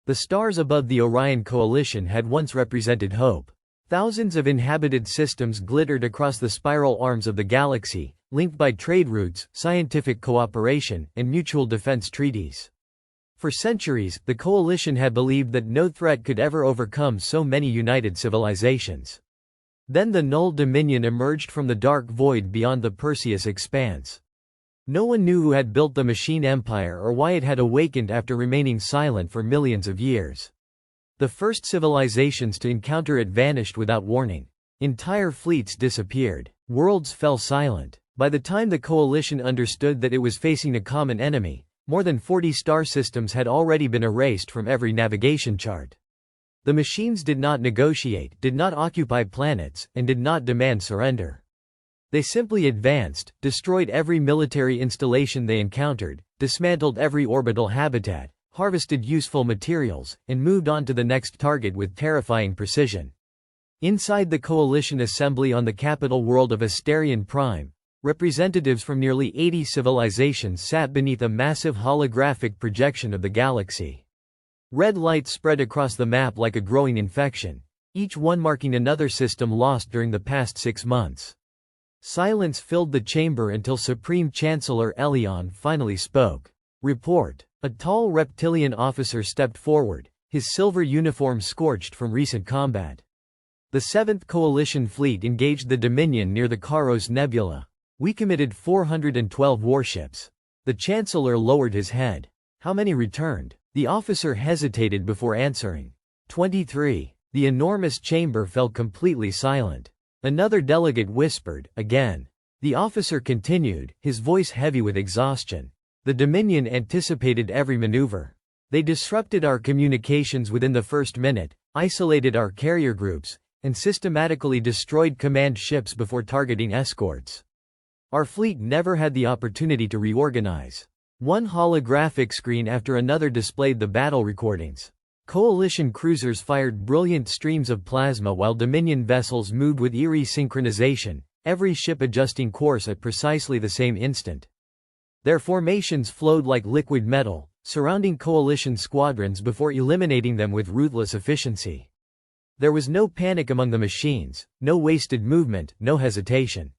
The stars above the Orion Coalition had once represented hope. Thousands of inhabited systems glittered across the spiral arms of the galaxy, linked by trade routes, scientific cooperation, and mutual defense treaties. For centuries, the Coalition had believed that no threat could ever overcome so many united civilizations. Then the Null Dominion emerged from the dark void beyond the Perseus expanse. No one knew who had built the Machine Empire or why it had awakened after remaining silent for millions of years. The first civilizations to encounter it vanished without warning. Entire fleets disappeared. Worlds fell silent. By the time the Coalition understood that it was facing a common enemy, more than 40 star systems had already been erased from every navigation chart. The machines did not negotiate, did not occupy planets, and did not demand surrender. They simply advanced, destroyed every military installation they encountered, dismantled every orbital habitat, harvested useful materials, and moved on to the next target with terrifying precision. Inside the Coalition assembly on the capital world of Asterion Prime, representatives from nearly 80 civilizations sat beneath a massive holographic projection of the galaxy. Red light spread across the map like a growing infection, each one marking another system lost during the past 6 months. Silence filled the chamber until Supreme Chancellor Elion finally spoke. "Report." A tall reptilian officer stepped forward, his silver uniform scorched from recent combat. The 7th Coalition Fleet engaged the Dominion near the Karos Nebula. "We committed 412 warships." The Chancellor lowered his head. "How many returned?" The officer hesitated before answering. 23. The enormous chamber fell completely silent. Another delegate whispered, "Again." The officer continued, his voice heavy with exhaustion. "The Dominion anticipated every maneuver. They disrupted our communications within the first minute, isolated our carrier groups, and systematically destroyed command ships before targeting escorts. Our fleet never had the opportunity to reorganize." One holographic screen after another displayed the battle recordings. Coalition cruisers fired brilliant streams of plasma while Dominion vessels moved with eerie synchronization, every ship adjusting course at precisely the same instant. Their formations flowed like liquid metal, surrounding Coalition squadrons before eliminating them with ruthless efficiency. There was no panic among the machines, no wasted movement, no hesitation.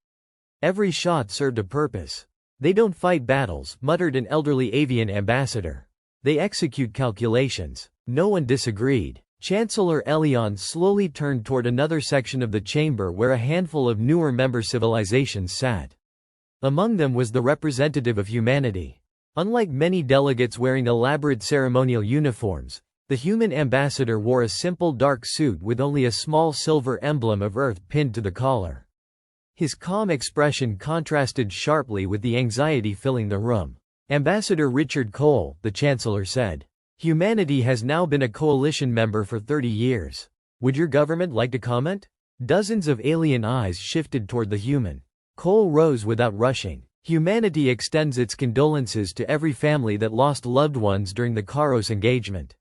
Every shot served a purpose. "They don't fight battles," muttered an elderly avian ambassador. "They execute calculations." No one disagreed. Chancellor Elion slowly turned toward another section of the chamber where a handful of newer member civilizations sat. Among them was the representative of humanity. Unlike many delegates wearing elaborate ceremonial uniforms, the human ambassador wore a simple dark suit with only a small silver emblem of Earth pinned to the collar. His calm expression contrasted sharply with the anxiety filling the room. "Ambassador Richard Cole," the Chancellor said. "Humanity has now been a coalition member for 30 years. Would your government like to comment?" Dozens of alien eyes shifted toward the human. Cole rose without rushing. "Humanity extends its condolences to every family that lost loved ones during the Karos engagement."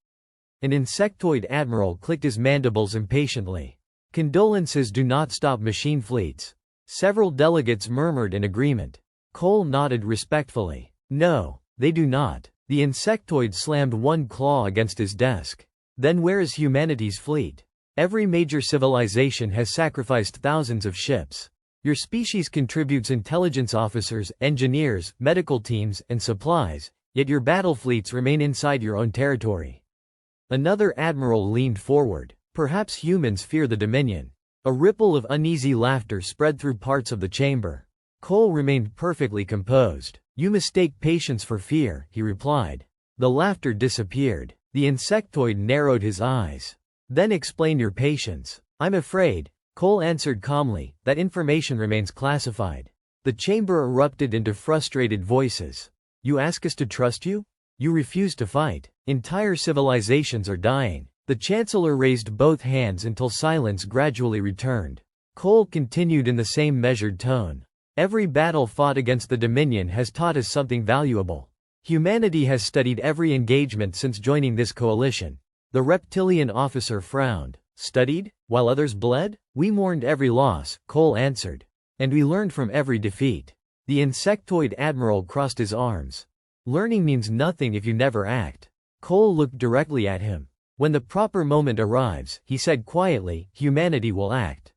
An insectoid admiral clicked his mandibles impatiently. "Condolences do not stop machine fleets." Several delegates murmured in agreement. Cole nodded respectfully. "No, they do not." The insectoid slammed one claw against his desk. "Then where is humanity's fleet? Every major civilization has sacrificed thousands of ships. Your species contributes intelligence officers, engineers, medical teams, and supplies, yet your battle fleets remain inside your own territory." Another admiral leaned forward. "Perhaps humans fear the Dominion." A ripple of uneasy laughter spread through parts of the chamber. Cole remained perfectly composed. "You mistake patience for fear," he replied. The laughter disappeared. The insectoid narrowed his eyes. "Then explain your patience." "I'm afraid," Cole answered calmly, "that information remains classified." The chamber erupted into frustrated voices. "You ask us to trust you? You refuse to fight. Entire civilizations are dying." The Chancellor raised both hands until silence gradually returned. Cole continued in the same measured tone. "Every battle fought against the Dominion has taught us something valuable. Humanity has studied every engagement since joining this coalition." The reptilian officer frowned. "Studied? While others bled? We mourned every loss," Cole answered. "And we learned from every defeat." The insectoid admiral crossed his arms. "Learning means nothing if you never act." Cole looked directly at him. When the proper moment arrives, he said quietly, humanity will act.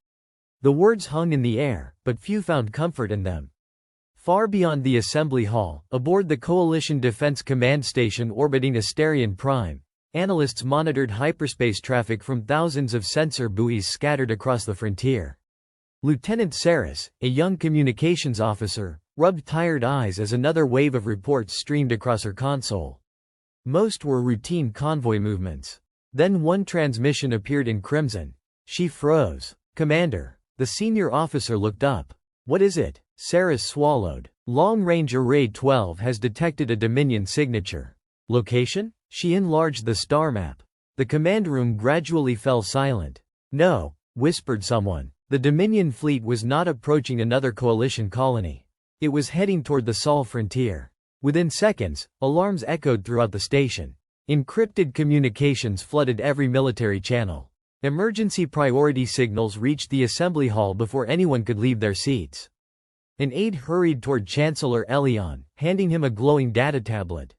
The words hung in the air, but few found comfort in them. Far beyond the assembly hall, aboard the Coalition Defense Command Station orbiting Asterion Prime, analysts monitored hyperspace traffic from thousands of sensor buoys scattered across the frontier. Lieutenant Saris, a young communications officer, rubbed tired eyes as another wave of reports streamed across her console. Most were routine convoy movements. Then one transmission appeared in crimson. She froze. "Commander." The senior officer looked up. "What is it?" Saris swallowed. "Long-range Array 12 has detected a Dominion signature." "Location?" She enlarged the star map. The command room gradually fell silent. "No," whispered someone. The Dominion fleet was not approaching another coalition colony. It was heading toward the Sol frontier. Within seconds, alarms echoed throughout the station. Encrypted communications flooded every military channel. Emergency priority signals reached the assembly hall before anyone could leave their seats. An aide hurried toward Chancellor Elion, handing him a glowing data tablet.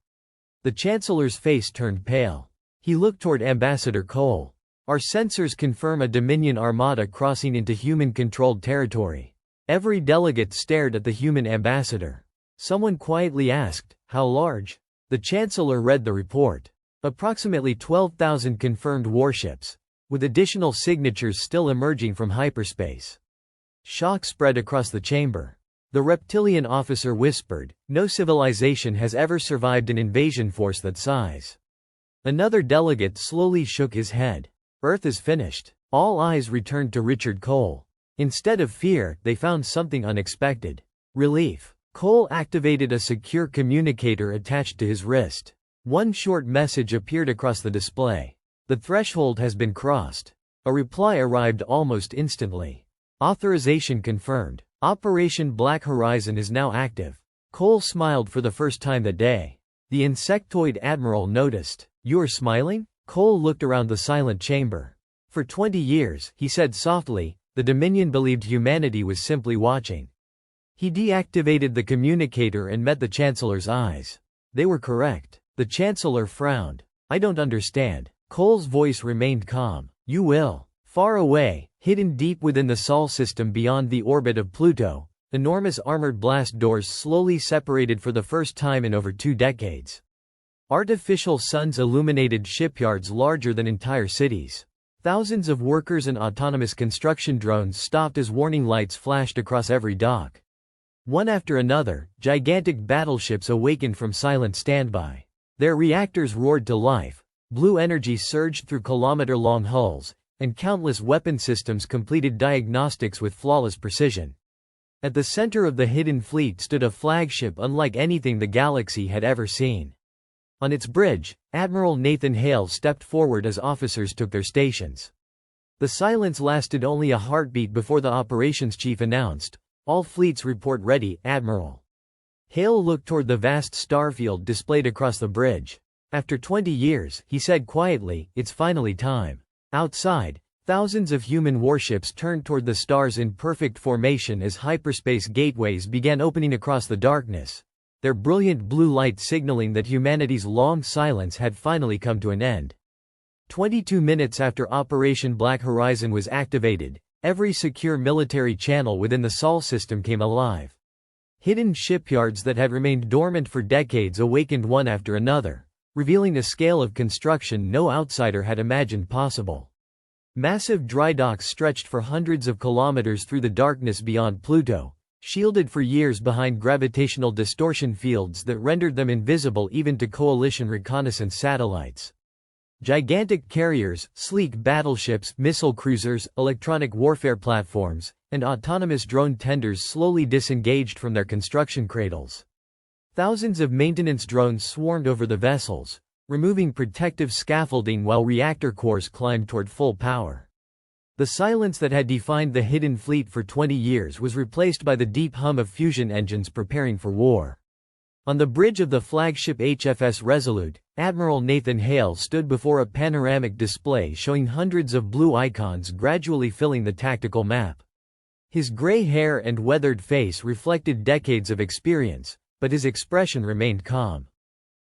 The Chancellor's face turned pale. He looked toward Ambassador Cole. "Our sensors confirm a Dominion armada crossing into human-controlled territory." Every delegate stared at the human ambassador. Someone quietly asked, "How large?" The Chancellor read the report. Approximately 12,000 confirmed warships, with additional signatures still emerging from hyperspace. Shock spread across the chamber. The reptilian officer whispered, "No civilization has ever survived an invasion force that size." Another delegate slowly shook his head. "Earth is finished." All eyes returned to Richard Cole. Instead of fear, they found something unexpected. Relief. Cole activated a secure communicator attached to his wrist. One short message appeared across the display. "The threshold has been crossed." A reply arrived almost instantly. "Authorization confirmed. Operation Black Horizon is now active." Cole smiled for the first time that day. The insectoid admiral noticed. "You are smiling?" Cole looked around the silent chamber. "For 20 years," he said softly, "the Dominion believed humanity was simply watching." He deactivated the communicator and met the Chancellor's eyes. They were correct. The Chancellor frowned. "I don't understand." Cole's voice remained calm. "You will." Far away, hidden deep within the Sol system beyond the orbit of Pluto, enormous armored blast doors slowly separated for the first time in over 2 decades. Artificial suns illuminated shipyards larger than entire cities. Thousands of workers and autonomous construction drones stopped as warning lights flashed across every dock. One after another, gigantic battleships awakened from silent standby. Their reactors roared to life. Blue energy surged through kilometer-long hulls, and countless weapon systems completed diagnostics with flawless precision. At the center of the hidden fleet stood a flagship unlike anything the galaxy had ever seen. On its bridge, Admiral Nathan Hale stepped forward as officers took their stations. The silence lasted only a heartbeat before the operations chief announced, "All fleets report ready, Admiral." Hale looked toward the vast starfield displayed across the bridge. "After 20 years," he said quietly, "it's finally time." Outside, thousands of human warships turned toward the stars in perfect formation as hyperspace gateways began opening across the darkness, their brilliant blue light signaling that humanity's long silence had finally come to an end. 22 minutes after Operation Black Horizon was activated, every secure military channel within the Sol system came alive. Hidden shipyards that had remained dormant for decades awakened one after another, revealing a scale of construction no outsider had imagined possible. Massive dry docks stretched for hundreds of kilometers through the darkness beyond Pluto, shielded for years behind gravitational distortion fields that rendered them invisible even to coalition reconnaissance satellites. Gigantic carriers, sleek battleships, missile cruisers, electronic warfare platforms, and autonomous drone tenders slowly disengaged from their construction cradles. Thousands of maintenance drones swarmed over the vessels, removing protective scaffolding while reactor cores climbed toward full power. The silence that had defined the hidden fleet for 20 years was replaced by the deep hum of fusion engines preparing for war. On the bridge of the flagship HFS Resolute, Admiral Nathan Hale stood before a panoramic display showing hundreds of blue icons gradually filling the tactical map. His gray hair and weathered face reflected decades of experience, but his expression remained calm.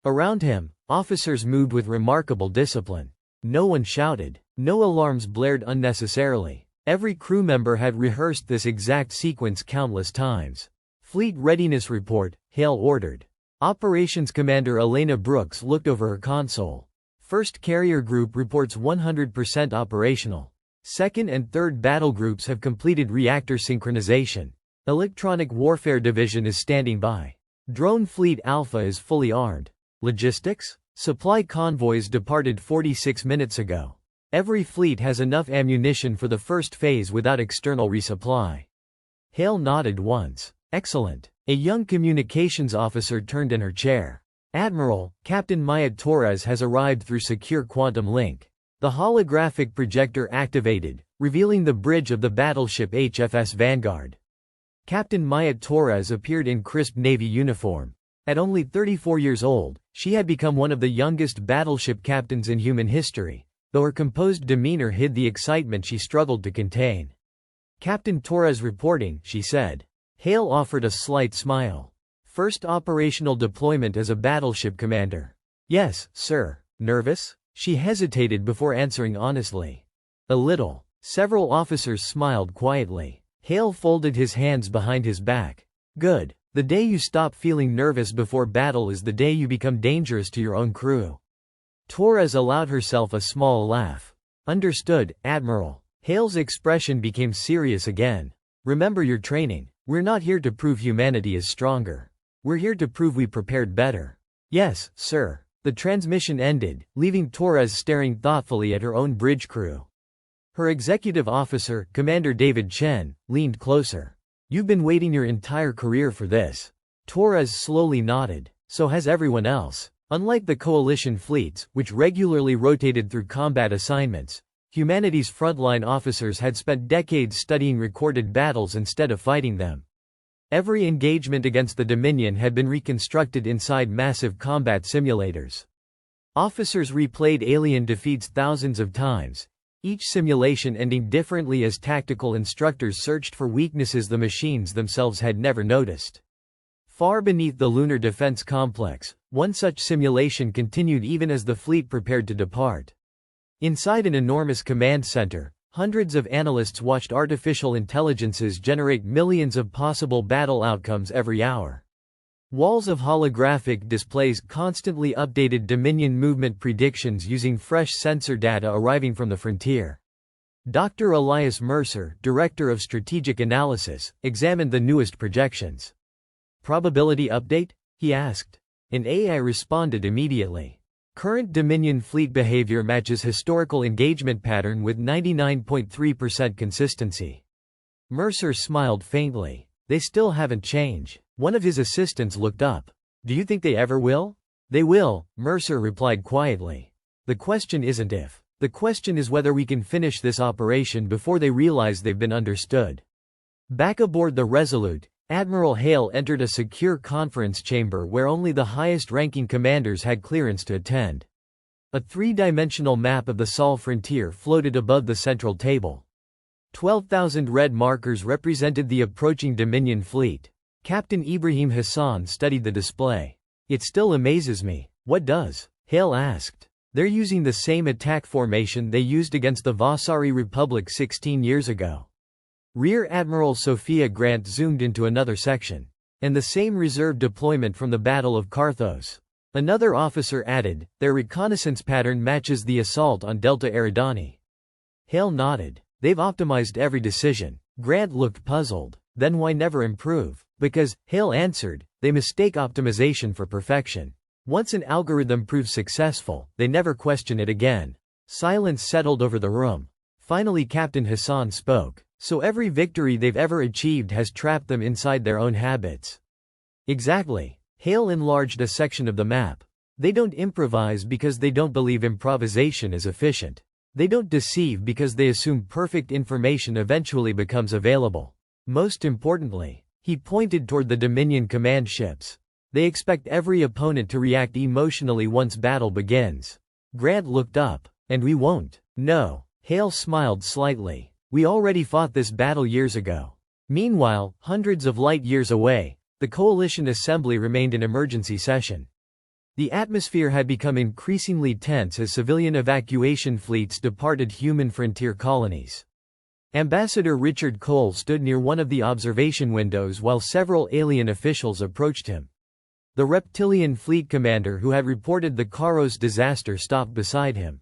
Around him, officers moved with remarkable discipline. No one shouted. No alarms blared unnecessarily. Every crew member had rehearsed this exact sequence countless times. Fleet Readiness Report, Hale ordered. Operations Commander Elena Brooks looked over her console. First Carrier Group reports 100% operational. Second and third battle groups have completed reactor synchronization. Electronic Warfare Division is standing by. Drone Fleet Alpha is fully armed. Logistics? Supply convoys departed 46 minutes ago. Every fleet has enough ammunition for the first phase without external resupply. Hale nodded once. Excellent. A young communications officer turned in her chair. Admiral, Captain Maya Torres has arrived through secure quantum link. The holographic projector activated, revealing the bridge of the battleship HFS Vanguard. Captain Maya Torres appeared in crisp Navy uniform. At only 34 years old, she had become one of the youngest battleship captains in human history, though her composed demeanor hid the excitement she struggled to contain. Captain Torres reporting, she said. Hale offered a slight smile. First operational deployment as a battleship commander. Yes, sir. Nervous? She hesitated before answering honestly. A little. Several officers smiled quietly. Hale folded his hands behind his back. Good. The day you stop feeling nervous before battle is the day you become dangerous to your own crew. Torres allowed herself a small laugh. Understood, Admiral. Hale's expression became serious again. Remember your training. We're not here to prove humanity is stronger. We're here to prove we prepared better. Yes, sir. The transmission ended, leaving Torres staring thoughtfully at her own bridge crew. Her executive officer, Commander David Chen, leaned closer. You've been waiting your entire career for this. Torres slowly nodded. So has everyone else. Unlike the coalition fleets, which regularly rotated through combat assignments, humanity's frontline officers had spent decades studying recorded battles instead of fighting them. Every engagement against the Dominion had been reconstructed inside massive combat simulators. Officers replayed alien defeats thousands of times, each simulation ending differently as tactical instructors searched for weaknesses the machines themselves had never noticed. Far beneath the lunar defense complex, one such simulation continued even as the fleet prepared to depart. Inside an enormous command center, hundreds of analysts watched artificial intelligences generate millions of possible battle outcomes every hour. Walls of holographic displays constantly updated Dominion movement predictions using fresh sensor data arriving from the frontier. Dr. Elias Mercer, Director of Strategic Analysis, examined the newest projections. Probability update? He asked. An AI responded immediately. Current Dominion fleet behavior matches historical engagement pattern with 99.3% consistency. Mercer smiled faintly. They still haven't changed. One of his assistants looked up. Do you think they ever will? They will, Mercer replied quietly. The question isn't if. The question is whether we can finish this operation before they realize they've been understood. Back aboard the Resolute, Admiral Hale entered a secure conference chamber where only the highest-ranking commanders had clearance to attend. A three-dimensional map of the Sol frontier floated above the central table. 12,000 red markers represented the approaching Dominion fleet. Captain Ibrahim Hassan studied the display. It still amazes me. What does? Hale asked. They're using the same attack formation they used against the Vasari Republic 16 years ago. Rear Admiral Sophia Grant zoomed into another section. And the same reserve deployment from the Battle of Carthos. Another officer added, their reconnaissance pattern matches the assault on Delta Eridani. Hale nodded. They've optimized every decision. Grant looked puzzled. Then why never improve? Because, Hale answered, they mistake optimization for perfection. Once an algorithm proves successful, they never question it again. Silence settled over the room. Finally Captain Hassan spoke. So every victory they've ever achieved has trapped them inside their own habits. Exactly. Hale enlarged a section of the map. They don't improvise because they don't believe improvisation is efficient. They don't deceive because they assume perfect information eventually becomes available. Most importantly, he pointed toward the Dominion command ships. They expect every opponent to react emotionally once battle begins. Grant looked up. And we won't. No. Hale smiled slightly. We already fought this battle years ago. Meanwhile, hundreds of light years away, the Coalition Assembly remained in emergency session. The atmosphere had become increasingly tense as civilian evacuation fleets departed human frontier colonies. Ambassador Richard Cole stood near one of the observation windows while several alien officials approached him. The reptilian fleet commander who had reported the Karos disaster stopped beside him.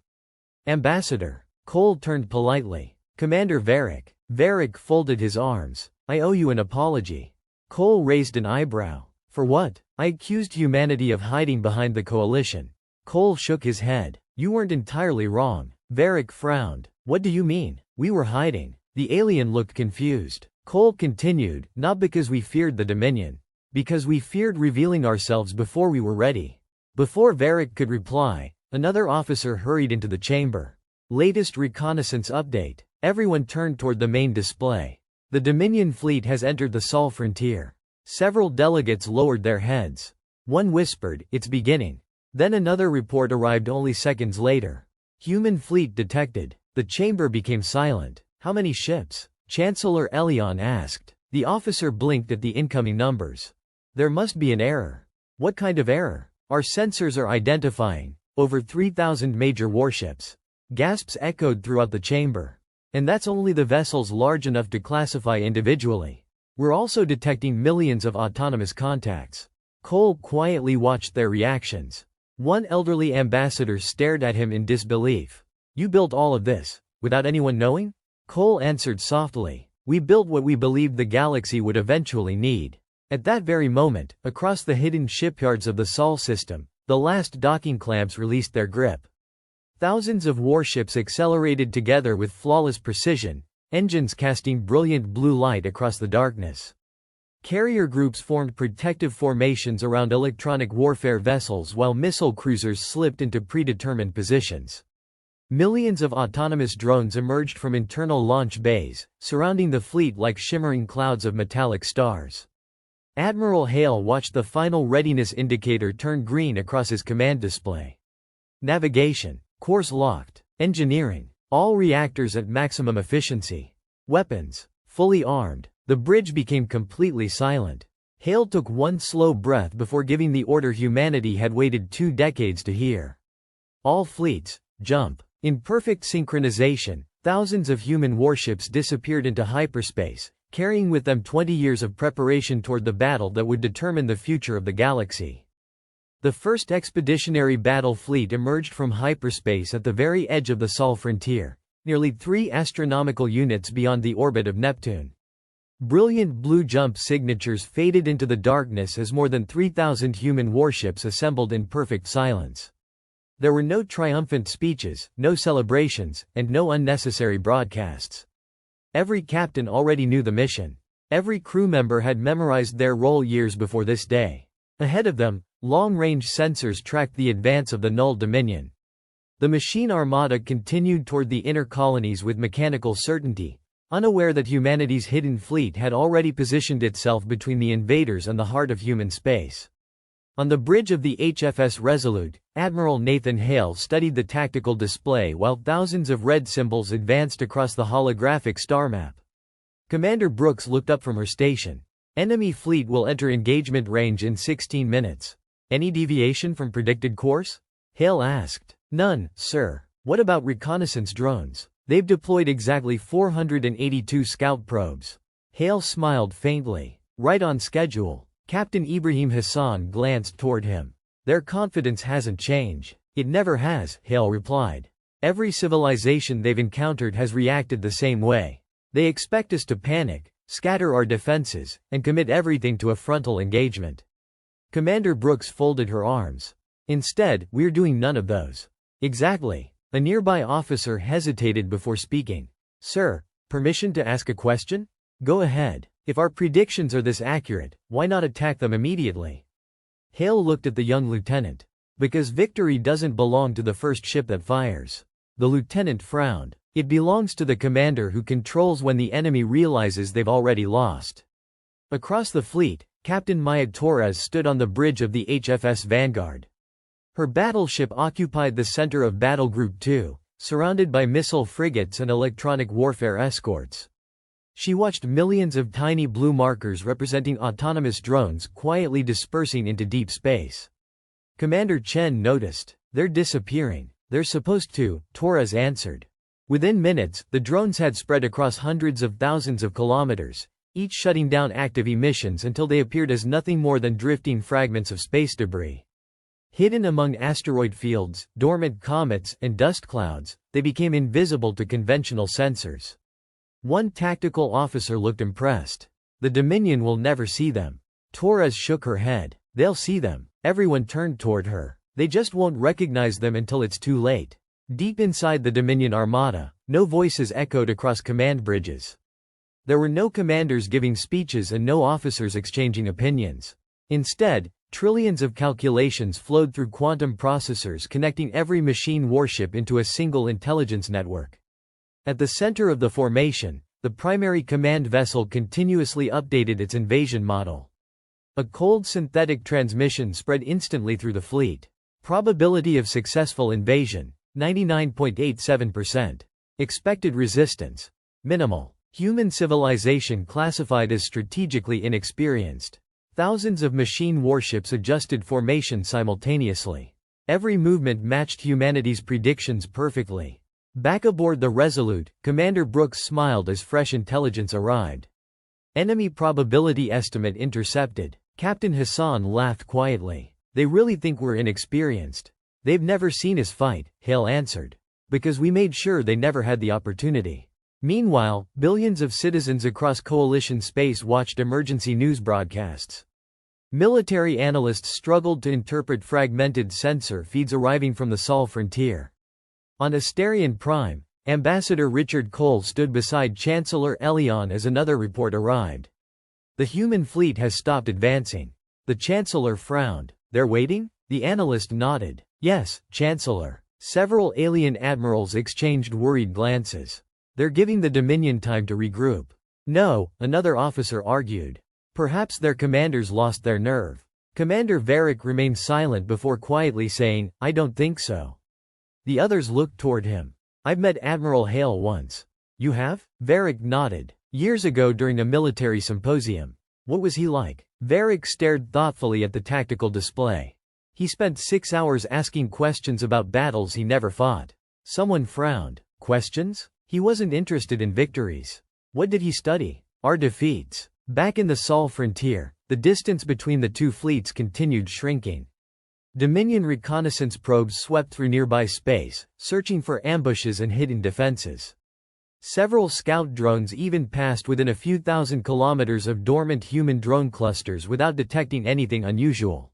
"Ambassador." Cole turned politely. "Commander Varric." Varric folded his arms. "I owe you an apology." Cole raised an eyebrow. "For what?" "I accused humanity of hiding behind the coalition." Cole shook his head. "You weren't entirely wrong." Varric frowned. "What do you mean?" "We were hiding." The alien looked confused. Cole continued, "Not because we feared the Dominion. Because we feared revealing ourselves before we were ready." Before Varric could reply, another officer hurried into the chamber. "Latest reconnaissance update." Everyone turned toward the main display. "The Dominion fleet has entered the Sol frontier." Several delegates lowered their heads. One whispered, "It's beginning." Then another report arrived only seconds later. "Human fleet detected." The chamber became silent. "How many ships?" Chancellor Elion asked. The officer blinked at the incoming numbers. "There must be an error." "What kind of error?" "Our sensors are identifying over 3,000 major warships." Gasps echoed throughout the chamber. "And that's only the vessels large enough to classify individually. We're also detecting millions of autonomous contacts." Cole quietly watched their reactions. One elderly ambassador stared at him in disbelief. "You built all of this, without anyone knowing?" Cole answered softly. "We built what we believed the galaxy would eventually need." At that very moment, across the hidden shipyards of the Sol system, the last docking clamps released their grip. Thousands of warships accelerated together with flawless precision, engines casting brilliant blue light across the darkness. Carrier groups formed protective formations around electronic warfare vessels while missile cruisers slipped into predetermined positions. Millions of autonomous drones emerged from internal launch bays, surrounding the fleet like shimmering clouds of metallic stars. Admiral Hale watched the final readiness indicator turn green across his command display. Navigation. Course locked. Engineering. All reactors at maximum efficiency. Weapons. Fully armed. The bridge became completely silent. Hale took one slow breath before giving the order humanity had waited 2 decades to hear. "All fleets, jump." In perfect synchronization, thousands of human warships disappeared into hyperspace, carrying with them 20 years of preparation toward the battle that would determine the future of the galaxy. The first expeditionary battle fleet emerged from hyperspace at the very edge of the Sol frontier, nearly 3 astronomical units beyond the orbit of Neptune. Brilliant blue jump signatures faded into the darkness as more than 3,000 human warships assembled in perfect silence. There were no triumphant speeches, no celebrations, and no unnecessary broadcasts. Every captain already knew the mission. Every crew member had memorized their role years before this day. Ahead of them, long-range sensors tracked the advance of the Null Dominion. The machine armada continued toward the inner colonies with mechanical certainty, unaware that humanity's hidden fleet had already positioned itself between the invaders and the heart of human space. On the bridge of the HFS Resolute, Admiral Nathan Hale studied the tactical display while thousands of red symbols advanced across the holographic star map. Commander Brooks looked up from her station. "Enemy fleet will enter engagement range in 16 minutes. Any deviation from predicted course?" Hale asked. "None, sir." "What about reconnaissance drones?" "They've deployed exactly 482 scout probes." Hale smiled faintly. "Right on schedule." Captain Ibrahim Hassan glanced toward him. "Their confidence hasn't changed." "It never has," Hale replied. "Every civilization they've encountered has reacted the same way. They expect us to panic, scatter our defenses, and commit everything to a frontal engagement." Commander Brooks folded her arms. "Instead, we're doing none of those." "Exactly." A nearby officer hesitated before speaking. "Sir, permission to ask a question?" "Go ahead. If our predictions are this accurate, why not attack them immediately?" Hale looked at the young lieutenant. "Because victory doesn't belong to the first ship that fires." The lieutenant frowned. "It belongs to the commander who controls when the enemy realizes they've already lost." Across the fleet, Captain Maya Torres stood on the bridge of the HFS Vanguard. Her battleship occupied the center of Battle Group 2, surrounded by missile frigates and electronic warfare escorts. She watched millions of tiny blue markers representing autonomous drones quietly dispersing into deep space. Commander Chen noticed. They're disappearing. They're supposed to, Torres answered. Within minutes, the drones had spread across hundreds of thousands of kilometers, each shutting down active emissions until they appeared as nothing more than drifting fragments of space debris. Hidden among asteroid fields, dormant comets, and dust clouds, they became invisible to conventional sensors. One tactical officer looked impressed. The Dominion will never see them. Torres shook her head. They'll see them. Everyone turned toward her. They just won't recognize them until it's too late. Deep inside the Dominion Armada, no voices echoed across command bridges. There were no commanders giving speeches and no officers exchanging opinions. Instead, trillions of calculations flowed through quantum processors connecting every machine warship into a single intelligence network. At the center of the formation, the primary command vessel continuously updated its invasion model. A cold synthetic transmission spread instantly through the fleet. Probability of successful invasion, 99.87%. Expected resistance, minimal. Human civilization classified as strategically inexperienced. Thousands of machine warships adjusted formation simultaneously. Every movement matched humanity's predictions perfectly. Back aboard the Resolute, Commander Brooks smiled as fresh intelligence arrived. Enemy probability estimate intercepted. Captain Hassan laughed quietly. They really think we're inexperienced. They've never seen us fight, Hale answered. Because we made sure they never had the opportunity. Meanwhile, billions of citizens across coalition space watched emergency news broadcasts. Military analysts struggled to interpret fragmented sensor feeds arriving from the Sol frontier. On Asterion Prime, Ambassador Richard Cole stood beside Chancellor Elion as another report arrived. The human fleet has stopped advancing. The Chancellor frowned. They're waiting? The analyst nodded. Yes, Chancellor. Several alien admirals exchanged worried glances. They're giving the Dominion time to regroup. No, another officer argued. Perhaps their commanders lost their nerve. Commander Varric remained silent before quietly saying, I don't think so. The others looked toward him. I've met Admiral Hale once. You have? Varric nodded. Years ago during a military symposium. What was he like? Varric stared thoughtfully at the tactical display. He spent 6 hours asking questions about battles he never fought. Someone frowned. Questions? He wasn't interested in victories. What did he study? Our defeats. Back in the Sol frontier, the distance between the two fleets continued shrinking. Dominion reconnaissance probes swept through nearby space, searching for ambushes and hidden defenses. Several scout drones even passed within a few thousand kilometers of dormant human drone clusters without detecting anything unusual.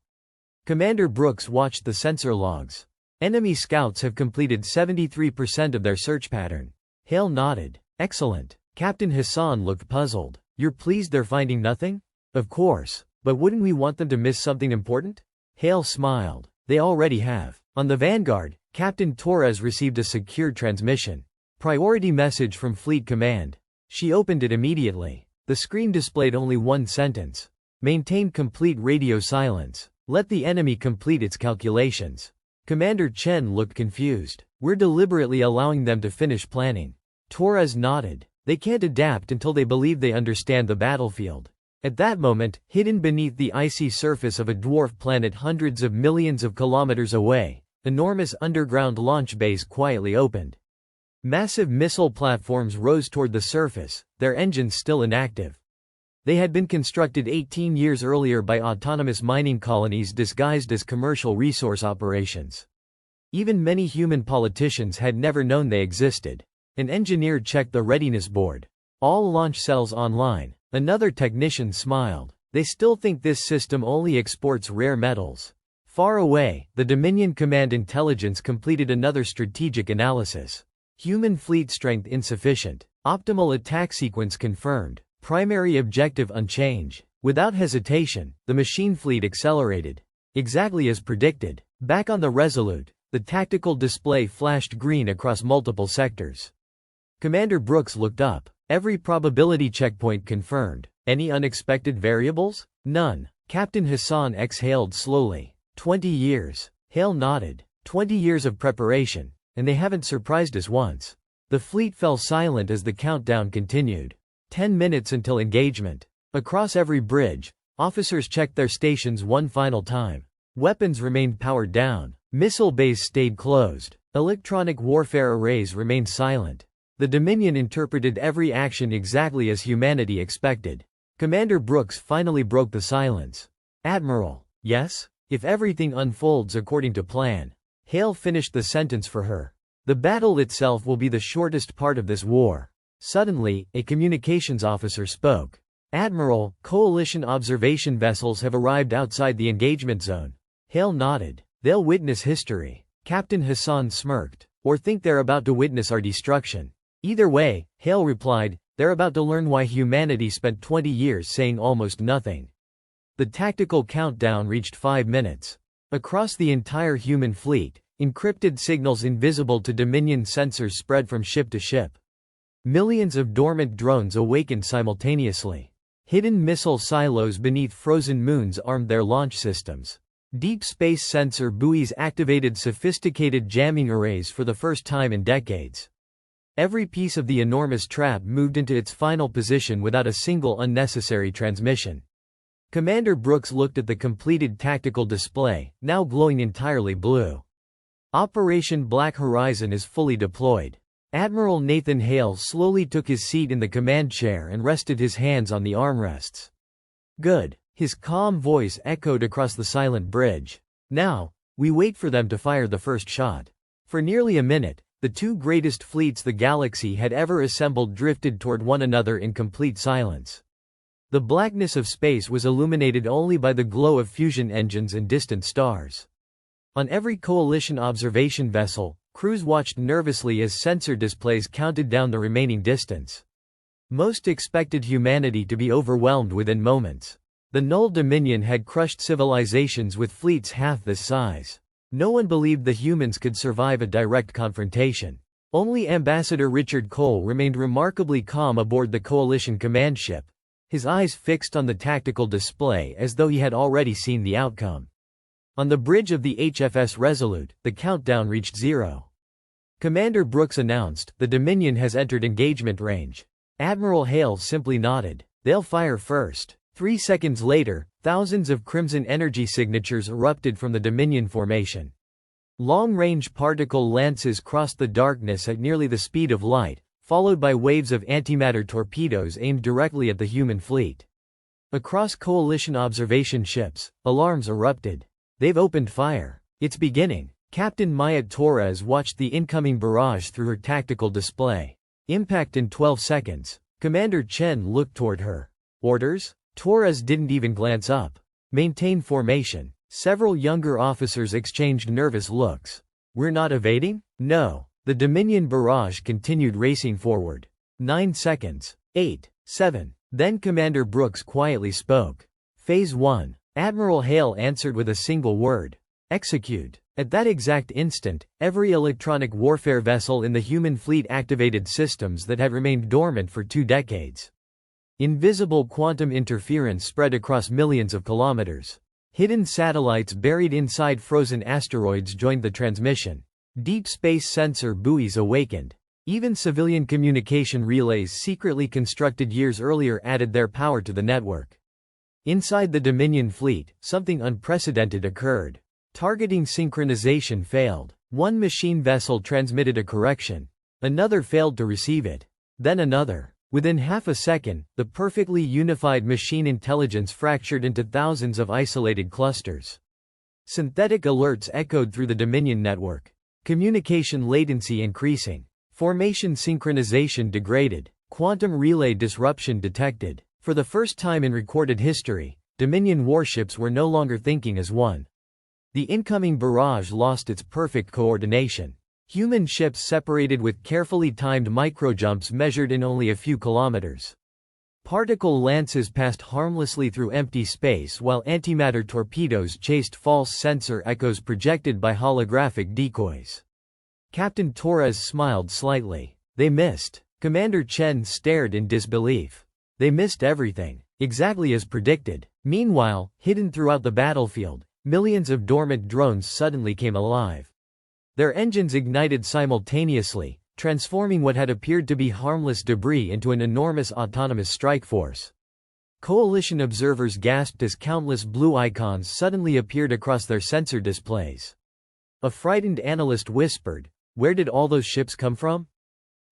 Commander Brooks watched the sensor logs. Enemy scouts have completed 73% of their search pattern. Hale nodded. Excellent. Captain Hassan looked puzzled. You're pleased they're finding nothing? Of course. But wouldn't we want them to miss something important? Hale smiled. They already have. On the Vanguard, Captain Torres received a secured transmission. Priority message from Fleet Command. She opened it immediately. The screen displayed only one sentence. Maintain complete radio silence. Let the enemy complete its calculations. Commander Chen looked confused. We're deliberately allowing them to finish planning. Torres nodded. They can't adapt until they believe they understand the battlefield. At that moment, hidden beneath the icy surface of a dwarf planet hundreds of millions of kilometers away, enormous underground launch bays quietly opened. Massive missile platforms rose toward the surface, their engines still inactive. They had been constructed 18 years earlier by autonomous mining colonies disguised as commercial resource operations. Even many human politicians had never known they existed. An engineer checked the readiness board. All launch cells online. Another technician smiled. They still think this system only exports rare metals. Far away, the Dominion Command Intelligence completed another strategic analysis. Human fleet strength insufficient. Optimal attack sequence confirmed. Primary objective unchanged. Without hesitation, the machine fleet accelerated. Exactly as predicted. Back on the Resolute, the tactical display flashed green across multiple sectors. Commander Brooks looked up. Every probability checkpoint confirmed. Any unexpected variables? None. Captain Hassan exhaled slowly. 20 years. Hale nodded. 20 years of preparation. And they haven't surprised us once. The fleet fell silent as the countdown continued. 10 minutes until engagement. Across every bridge, officers checked their stations one final time. Weapons remained powered down. Missile bays stayed closed. Electronic warfare arrays remained silent. The Dominion interpreted every action exactly as humanity expected. Commander Brooks finally broke the silence. "Admiral." "Yes?" "If everything unfolds according to plan." Hale finished the sentence for her. "The battle itself will be the shortest part of this war." Suddenly, a communications officer spoke. "Admiral, Coalition observation vessels have arrived outside the engagement zone." Hale nodded. "They'll witness history." Captain Hassan smirked. "Or think they're about to witness our destruction." "Either way," Hale replied, "they're about to learn why humanity spent 20 years saying almost nothing." The tactical countdown reached 5 minutes. Across the entire human fleet, encrypted signals invisible to Dominion sensors spread from ship to ship. Millions of dormant drones awakened simultaneously. Hidden missile silos beneath frozen moons armed their launch systems. Deep space sensor buoys activated sophisticated jamming arrays for the first time in decades. Every piece of the enormous trap moved into its final position without a single unnecessary transmission. Commander Brooks looked at the completed tactical display, now glowing entirely blue. Operation Black Horizon is fully deployed. Admiral Nathan Hale slowly took his seat in the command chair and rested his hands on the armrests. "Good." His calm voice echoed across the silent bridge. "Now, we wait for them to fire the first shot." For nearly a minute, the two greatest fleets the galaxy had ever assembled drifted toward one another in complete silence. The blackness of space was illuminated only by the glow of fusion engines and distant stars. On every Coalition observation vessel, crews watched nervously as sensor displays counted down the remaining distance. Most expected humanity to be overwhelmed within moments. The Null Dominion had crushed civilizations with fleets half this size. No one believed the humans could survive a direct confrontation. Only Ambassador Richard Cole remained remarkably calm aboard the Coalition command ship, his eyes fixed on the tactical display as though he had already seen the outcome. On the bridge of the HFS Resolute, the countdown reached 0. Commander Brooks announced, "The Dominion has entered engagement range." Admiral Hale simply nodded. "They'll fire first." 3 seconds later, thousands of crimson energy signatures erupted from the Dominion formation. Long-range particle lances crossed the darkness at nearly the speed of light, followed by waves of antimatter torpedoes aimed directly at the human fleet. Across Coalition observation ships, alarms erupted. "They've opened fire. It's beginning." Captain Maya Torres watched the incoming barrage through her tactical display. "Impact in 12 seconds. Commander Chen looked toward her. "Orders?" Torres didn't even glance up. "Maintain formation." Several younger officers exchanged nervous looks. "We're not evading?" "No." The Dominion barrage continued racing forward. 9 seconds. 8. 7. Then Commander Brooks quietly spoke. "Phase 1. Admiral Hale answered with a single word. "Execute." At that exact instant, every electronic warfare vessel in the human fleet activated systems that had remained dormant for 2 decades. Invisible quantum interference spread across millions of kilometers. Hidden satellites buried inside frozen asteroids joined the transmission. Deep space sensor buoys awakened. Even civilian communication relays secretly constructed years earlier added their power to the network. Inside the Dominion fleet, something unprecedented occurred. Targeting synchronization failed. One machine vessel transmitted a correction. Another failed to receive it. Then another. Within half a second, the perfectly unified machine intelligence fractured into thousands of isolated clusters. Synthetic alerts echoed through the Dominion network. Communication latency increasing. Formation synchronization degraded. Quantum relay disruption detected. For the first time in recorded history, Dominion warships were no longer thinking as one. The incoming barrage lost its perfect coordination. Human ships separated with carefully timed microjumps measured in only a few kilometers. Particle lances passed harmlessly through empty space while antimatter torpedoes chased false sensor echoes projected by holographic decoys. Captain Torres smiled slightly. "They missed." Commander Chen stared in disbelief. "They missed everything. Exactly as predicted." Meanwhile, hidden throughout the battlefield, millions of dormant drones suddenly came alive. Their engines ignited simultaneously, transforming what had appeared to be harmless debris into an enormous autonomous strike force. Coalition observers gasped as countless blue icons suddenly appeared across their sensor displays. A frightened analyst whispered, "Where did all those ships come from?"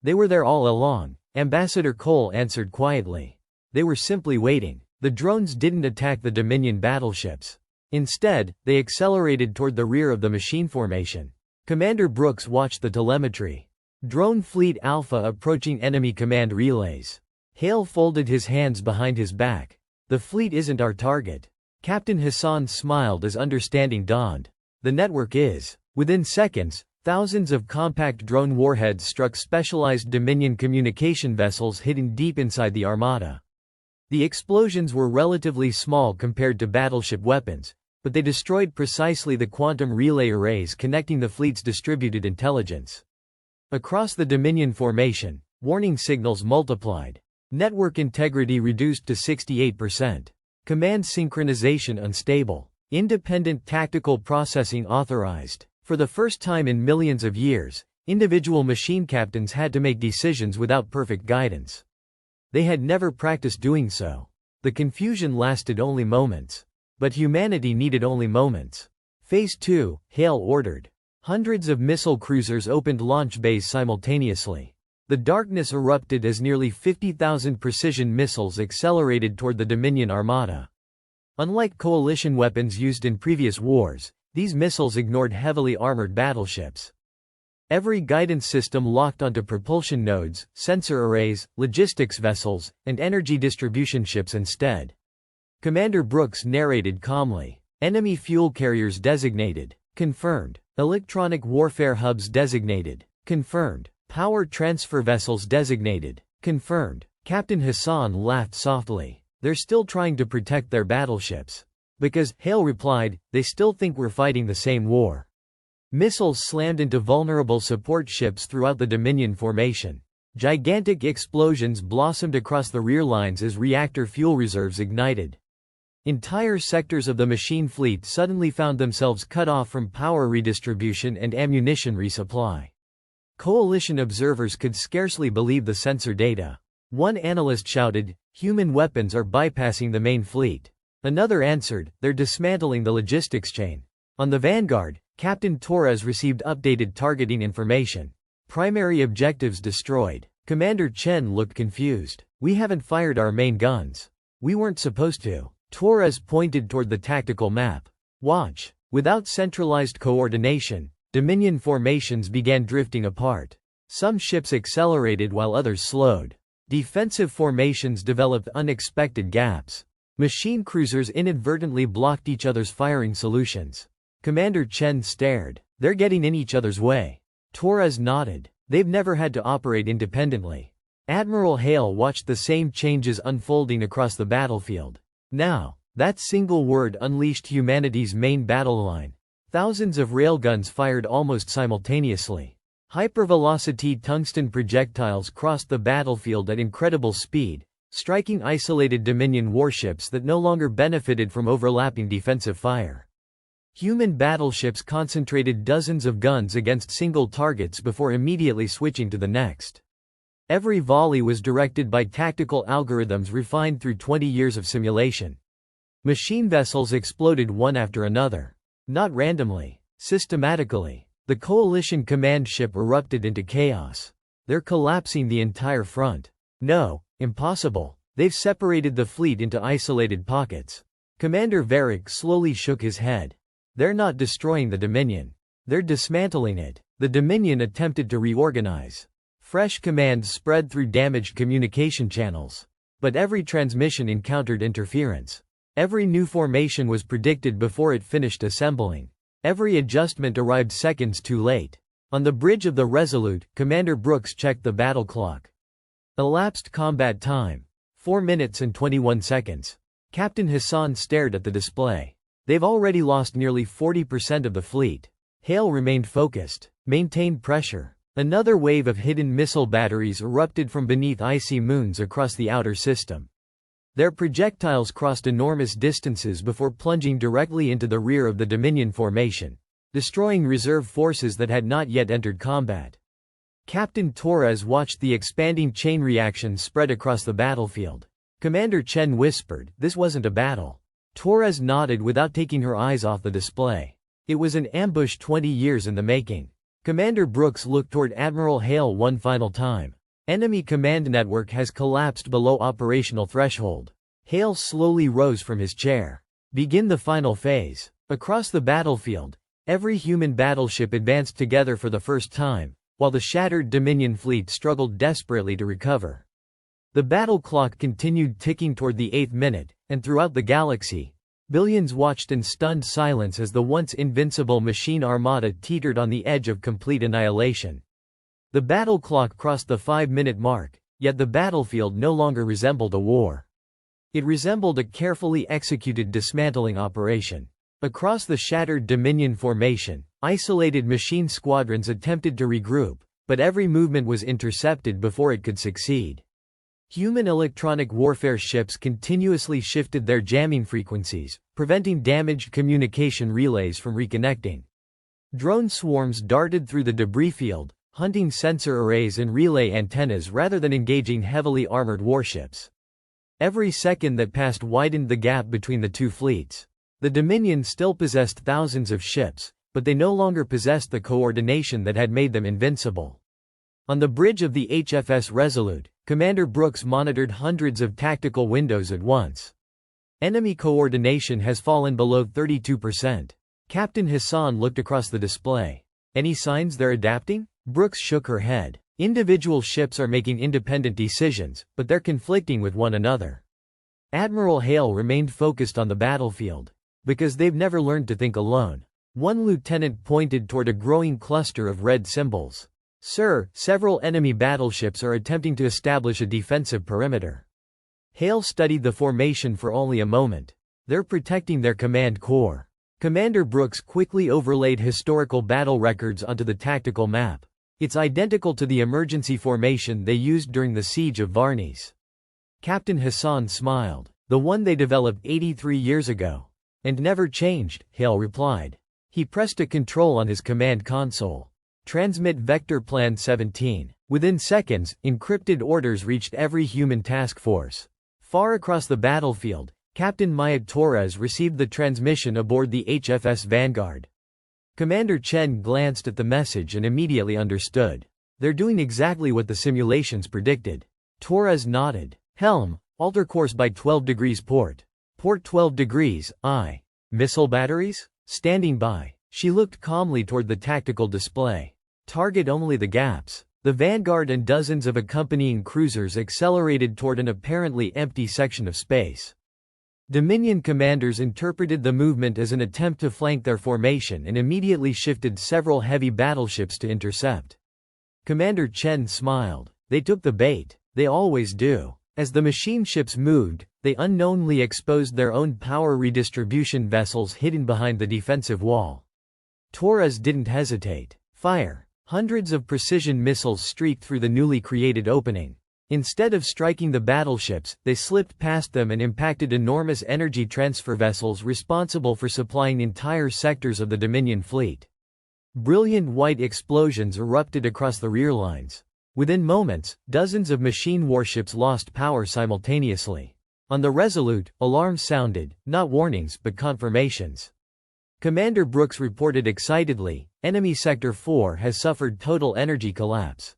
"They were there all along," Ambassador Cole answered quietly. "They were simply waiting." The drones didn't attack the Dominion battleships. Instead, they accelerated toward the rear of the machine formation. Commander Brooks watched the telemetry. Drone Fleet Alpha approaching enemy command relays. Hale folded his hands behind his back. "The fleet isn't our target." Captain Hassan smiled as understanding dawned. "The network is." Within seconds, thousands of compact drone warheads struck specialized Dominion communication vessels hidden deep inside the Armada. The explosions were relatively small compared to battleship weapons, but they destroyed precisely the quantum relay arrays connecting the fleet's distributed intelligence. Across the Dominion formation, warning signals multiplied. Network integrity reduced to 68%. Command synchronization unstable. Independent tactical processing authorized. For the first time in millions of years, individual machine captains had to make decisions without perfect guidance. They had never practiced doing so. The confusion lasted only moments. But humanity needed only moments. Phase 2, Hale ordered. Hundreds of missile cruisers opened launch bays simultaneously. The darkness erupted as nearly 50,000 precision missiles accelerated toward the Dominion Armada. Unlike coalition weapons used in previous wars, these missiles ignored heavily armored battleships. Every guidance system locked onto propulsion nodes, sensor arrays, logistics vessels, and energy distribution ships instead. Commander Brooks narrated calmly. Enemy fuel carriers designated. Confirmed. Electronic warfare hubs designated. Confirmed. Power transfer vessels designated. Confirmed. Captain Hassan laughed softly. "They're still trying to protect their battleships." "Because," Hale replied, "they still think we're fighting the same war." Missiles slammed into vulnerable support ships throughout the Dominion formation. Gigantic explosions blossomed across the rear lines as reactor fuel reserves ignited. Entire sectors of the machine fleet suddenly found themselves cut off from power redistribution and ammunition resupply. Coalition observers could scarcely believe the sensor data. One analyst shouted, "Human weapons are bypassing the main fleet." Another answered, "They're dismantling the logistics chain." On the Vanguard, Captain Torres received updated targeting information. Primary objectives destroyed. Commander Chen looked confused. "We haven't fired our main guns. We weren't supposed to." Torres pointed toward the tactical map. "Watch." Without centralized coordination, Dominion formations began drifting apart. Some ships accelerated while others slowed. Defensive formations developed unexpected gaps. Machine cruisers inadvertently blocked each other's firing solutions. Commander Chen stared. "They're getting in each other's way." Torres nodded. "They've never had to operate independently." Admiral Hale watched the same changes unfolding across the battlefield. Now, that single word unleashed humanity's main battle line. Thousands of railguns fired almost simultaneously. Hypervelocity tungsten projectiles crossed the battlefield at incredible speed, striking isolated Dominion warships that no longer benefited from overlapping defensive fire. Human battleships concentrated dozens of guns against single targets before immediately switching to the next. Every volley was directed by tactical algorithms refined through 20 years of simulation. Machine vessels exploded one after another. Not randomly, systematically. The coalition command ship erupted into chaos. "They're collapsing the entire front." "No, impossible. They've separated the fleet into isolated pockets." Commander Varric slowly shook his head. "They're not destroying the Dominion. They're dismantling it." The Dominion attempted to reorganize. Fresh commands spread through damaged communication channels. But every transmission encountered interference. Every new formation was predicted before it finished assembling. Every adjustment arrived seconds too late. On the bridge of the Resolute, Commander Brooks checked the battle clock. Elapsed combat time: 4 minutes and 21 seconds. Captain Hassan stared at the display. "They've already lost nearly 40% of the fleet." Hale remained focused. "Maintained pressure." Another wave of hidden missile batteries erupted from beneath icy moons across the outer system. Their projectiles crossed enormous distances before plunging directly into the rear of the Dominion formation, destroying reserve forces that had not yet entered combat. Captain Torres watched the expanding chain reaction spread across the battlefield. Commander Chen whispered, "This wasn't a battle." Torres nodded without taking her eyes off the display. "It was an ambush 20 years in the making." Commander Brooks looked toward Admiral Hale one final time. "Enemy command network has collapsed below operational threshold." Hale slowly rose from his chair. "Begin the final phase." Across the battlefield, every human battleship advanced together for the first time, while the shattered Dominion fleet struggled desperately to recover. The battle clock continued ticking toward the 8th minute, and throughout the galaxy, billions watched in stunned silence as the once invincible machine armada teetered on the edge of complete annihilation. The battle clock crossed the 5-minute mark, yet the battlefield no longer resembled a war. It resembled a carefully executed dismantling operation. Across the shattered Dominion formation, isolated machine squadrons attempted to regroup, but every movement was intercepted before it could succeed. Human electronic warfare ships continuously shifted their jamming frequencies, preventing damaged communication relays from reconnecting. Drone swarms darted through the debris field, hunting sensor arrays and relay antennas rather than engaging heavily armored warships. Every second that passed widened the gap between the two fleets. The Dominion still possessed thousands of ships, but they no longer possessed the coordination that had made them invincible. On the bridge of the HFS Resolute, Commander Brooks monitored hundreds of tactical windows at once. Enemy coordination has fallen below 32%. Captain Hassan looked across the display. "Any signs they're adapting?" Brooks shook her head. "Individual ships are making independent decisions, but they're conflicting with one another." Admiral Hale remained focused on the battlefield. "Because they've never learned to think alone." One lieutenant pointed toward a growing cluster of red symbols. "Sir, several enemy battleships are attempting to establish a defensive perimeter." Hale studied the formation for only a moment. "They're protecting their command core." Commander Brooks quickly overlaid historical battle records onto the tactical map. "It's identical to the emergency formation they used during the siege of Varnes." Captain Hassan smiled. "The one they developed 83 years ago. And never changed," Hale replied. He pressed a control on his command console. "Transmit Vector Plan 17. Within seconds, encrypted orders reached every human task force. Far across the battlefield, Captain Maya Torres received the transmission aboard the HFS Vanguard. Commander Chen glanced at the message and immediately understood. They're doing exactly what the simulations predicted. Torres nodded. "Helm, alter course by 12 degrees port. Port 12 degrees, I. Missile batteries? Standing by." She looked calmly toward the tactical display. "Target only the gaps." The Vanguard and dozens of accompanying cruisers accelerated toward an apparently empty section of space. Dominion commanders interpreted the movement as an attempt to flank their formation and immediately shifted several heavy battleships to intercept. Commander Chen smiled. "They took the bait. They always do." As the machine ships moved, they unknowingly exposed their own power redistribution vessels hidden behind the defensive wall. Torres didn't hesitate. "Fire." Hundreds of precision missiles streaked through the newly created opening. Instead of striking the battleships, they slipped past them and impacted enormous energy transfer vessels responsible for supplying entire sectors of the Dominion fleet. Brilliant white explosions erupted across the rear lines. Within moments, dozens of machine warships lost power simultaneously. On the Resolute, alarms sounded, not warnings but confirmations. Commander Brooks reported excitedly, "Enemy Sector 4 has suffered total energy collapse."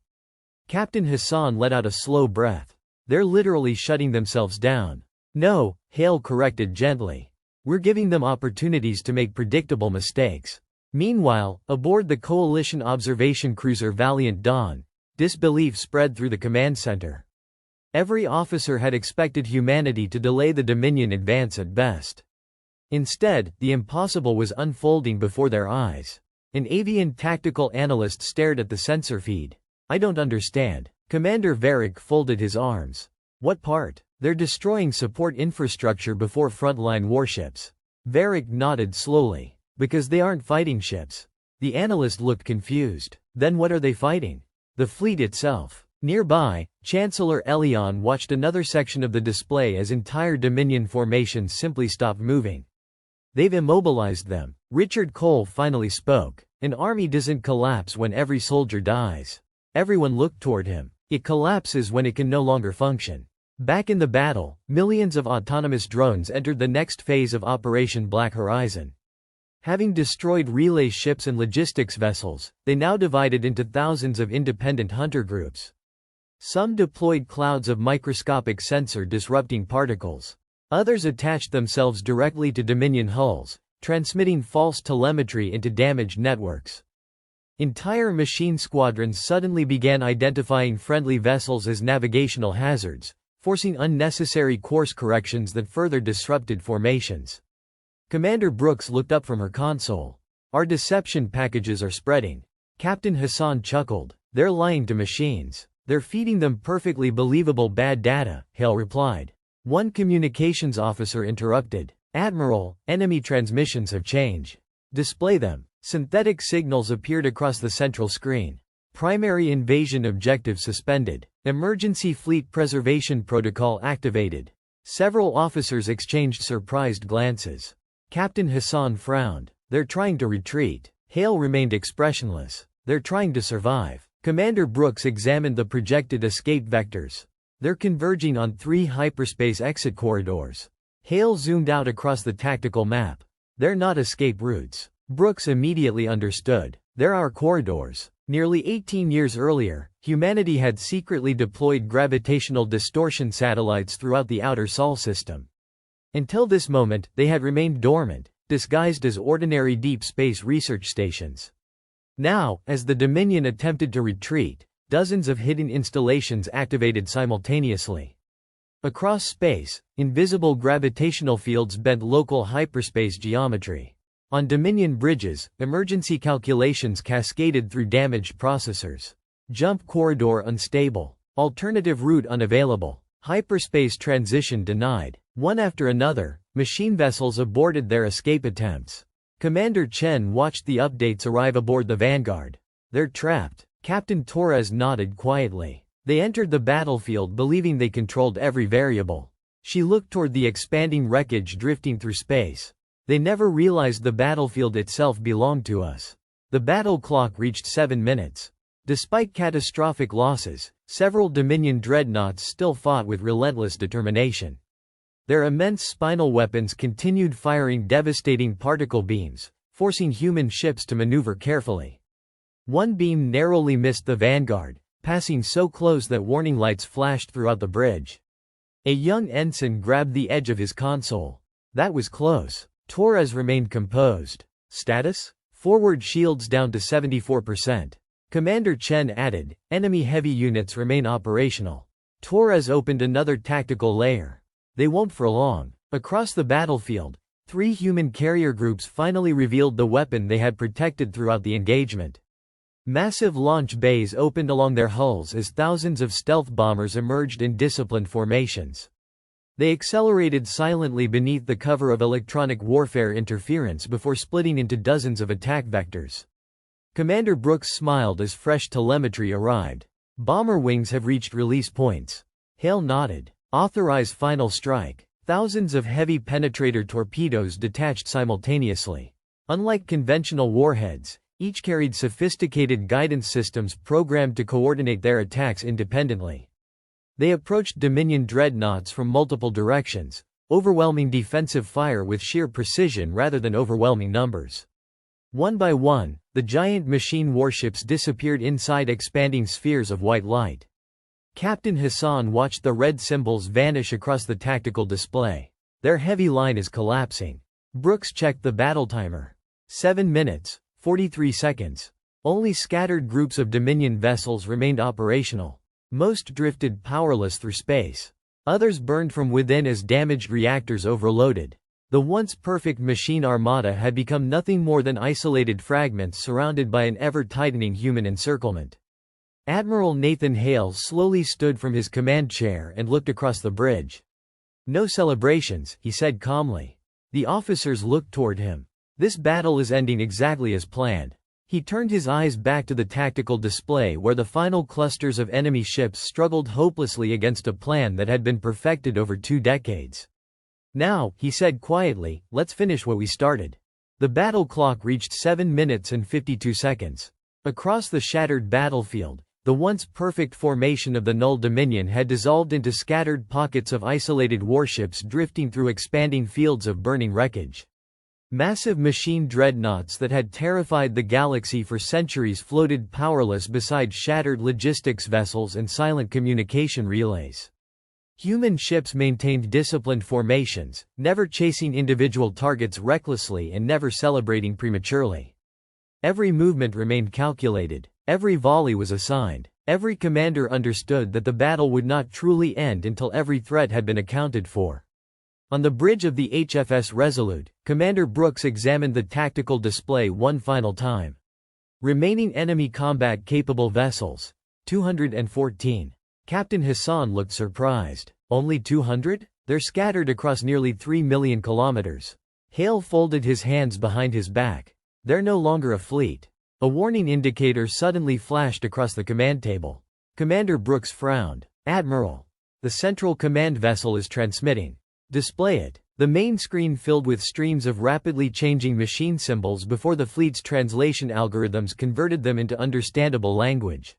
Captain Hassan let out a slow breath. "They're literally shutting themselves down." "No," Hale corrected gently. "We're giving them opportunities to make predictable mistakes." Meanwhile, aboard the Coalition observation cruiser Valiant Dawn, disbelief spread through the command center. Every officer had expected humanity to delay the Dominion advance at best. Instead, the impossible was unfolding before their eyes. An avian tactical analyst stared at the sensor feed. "I don't understand." Commander Varric folded his arms. "What part?" "They're destroying support infrastructure before frontline warships." Varric nodded slowly. "Because they aren't fighting ships." The analyst looked confused. "Then what are they fighting?" "The fleet itself." Nearby, Chancellor Elion watched another section of the display as entire Dominion formations simply stopped moving. "They've immobilized them." Richard Cole finally spoke. "An army doesn't collapse when every soldier dies." Everyone looked toward him. "It collapses when it can no longer function." Back in the battle, millions of autonomous drones entered the next phase of Operation Black Horizon. Having destroyed relay ships and logistics vessels, they now divided into thousands of independent hunter groups. Some deployed clouds of microscopic sensor disrupting particles. Others attached themselves directly to Dominion hulls, transmitting false telemetry into damaged networks. Entire machine squadrons suddenly began identifying friendly vessels as navigational hazards, forcing unnecessary course corrections that further disrupted formations. Commander Brooks looked up from her console. "Our deception packages are spreading." Captain Hassan chuckled. "They're lying to machines. They're feeding them perfectly believable bad data," Hale replied. One communications officer interrupted. "Admiral, enemy transmissions have changed. Display them." Synthetic signals appeared across the central screen. Primary invasion objective suspended. Emergency fleet preservation protocol activated. Several officers exchanged surprised glances. Captain Hassan frowned. "They're trying to retreat." Hale remained expressionless. "They're trying to survive." Commander Brooks examined the projected escape vectors. "They're converging on 3 hyperspace exit corridors." Hale zoomed out across the tactical map. "They're not escape routes." Brooks immediately understood. "They're our corridors." Nearly 18 years earlier, humanity had secretly deployed gravitational distortion satellites throughout the outer Sol system. Until this moment, they had remained dormant, disguised as ordinary deep space research stations. Now, as the Dominion attempted to retreat, dozens of hidden installations activated simultaneously. Across space, invisible gravitational fields bent local hyperspace geometry. On Dominion bridges, emergency calculations cascaded through damaged processors. Jump corridor unstable. Alternative route unavailable. Hyperspace transition denied. One after another, machine vessels aborted their escape attempts. Commander Chen watched the updates arrive aboard the Vanguard. "They're trapped." Captain Torres nodded quietly. They entered the battlefield believing they controlled every variable. She looked toward the expanding wreckage drifting through space. "They never realized the battlefield itself belonged to us." The battle clock reached 7 minutes. Despite catastrophic losses, several Dominion dreadnoughts still fought with relentless determination. Their immense spinal weapons continued firing devastating particle beams, forcing human ships to maneuver carefully. One beam narrowly missed the Vanguard, passing so close that warning lights flashed throughout the bridge. A young ensign grabbed the edge of his console. "That was close." Torres remained composed. "Status? Forward shields down to 74%. Commander Chen added, "Enemy heavy units remain operational." Torres opened another tactical layer. "They won't for long." Across the battlefield, 3 human carrier groups finally revealed the weapon they had protected throughout the engagement. Massive launch bays opened along their hulls as thousands of stealth bombers emerged in disciplined formations. They accelerated silently beneath the cover of electronic warfare interference before splitting into dozens of attack vectors. Commander Brooks smiled as fresh telemetry arrived. "Bomber wings have reached release points." Hale nodded. "Authorize final strike." Thousands of heavy penetrator torpedoes detached simultaneously. Unlike conventional warheads, each carried sophisticated guidance systems programmed to coordinate their attacks independently. They approached Dominion dreadnoughts from multiple directions, overwhelming defensive fire with sheer precision rather than overwhelming numbers. One by one, the giant machine warships disappeared inside expanding spheres of white light. Captain Hassan watched the red symbols vanish across the tactical display. "Their heavy line is collapsing." Brooks checked the battle timer. 7 minutes, 43 seconds. Only scattered groups of Dominion vessels remained operational. Most drifted powerless through space. Others burned from within as damaged reactors overloaded. The once perfect machine armada had become nothing more than isolated fragments surrounded by an ever-tightening human encirclement. Admiral Nathan Hale slowly stood from his command chair and looked across the bridge. "No celebrations," he said calmly. The officers looked toward him. "This battle is ending exactly as planned." He turned his eyes back to the tactical display where the final clusters of enemy ships struggled hopelessly against a plan that had been perfected over 2 decades. "Now," he said quietly, "let's finish what we started." The battle clock reached 7 minutes and 52 seconds. Across the shattered battlefield, The once perfect formation of the Null Dominion had dissolved into scattered pockets of isolated warships drifting through expanding fields of burning wreckage. Massive machine dreadnoughts that had terrified the galaxy for centuries floated powerless beside shattered logistics vessels and silent communication relays. Human ships maintained disciplined formations, never chasing individual targets recklessly and never celebrating prematurely. Every movement remained calculated. Every volley was assigned. Every commander understood that the battle would not truly end until every threat had been accounted for. On the bridge of the HFS Resolute, Commander Brooks examined the tactical display one final time. Remaining enemy combat-capable vessels, 214. Captain Hassan looked surprised. Only 200? They're scattered across nearly 3 million kilometers. Hale folded his hands behind his back. They're no longer a fleet. A warning indicator suddenly flashed across the command table. Commander Brooks frowned. Admiral. The central command vessel is transmitting. Display it. The main screen filled with streams of rapidly changing machine symbols before the fleet's translation algorithms converted them into understandable language.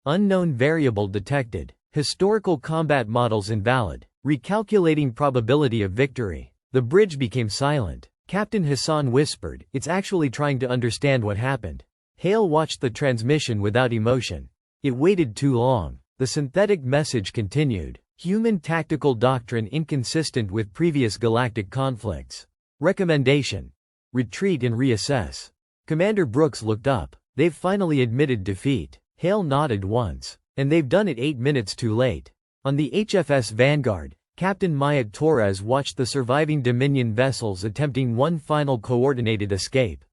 Unknown variable detected. Historical combat models invalid. Recalculating probability of victory. The bridge became silent. Captain Hassan whispered, "It's actually trying to understand what happened." Hale watched the transmission without emotion. It waited too long. The synthetic message continued. Human tactical doctrine inconsistent with previous galactic conflicts. Recommendation. Retreat and reassess. Commander Brooks looked up. They've finally admitted defeat. Hale nodded once. And they've done it 8 minutes too late. On the HFS Vanguard, Captain Mayat Torres watched the surviving Dominion vessels attempting one final coordinated escape.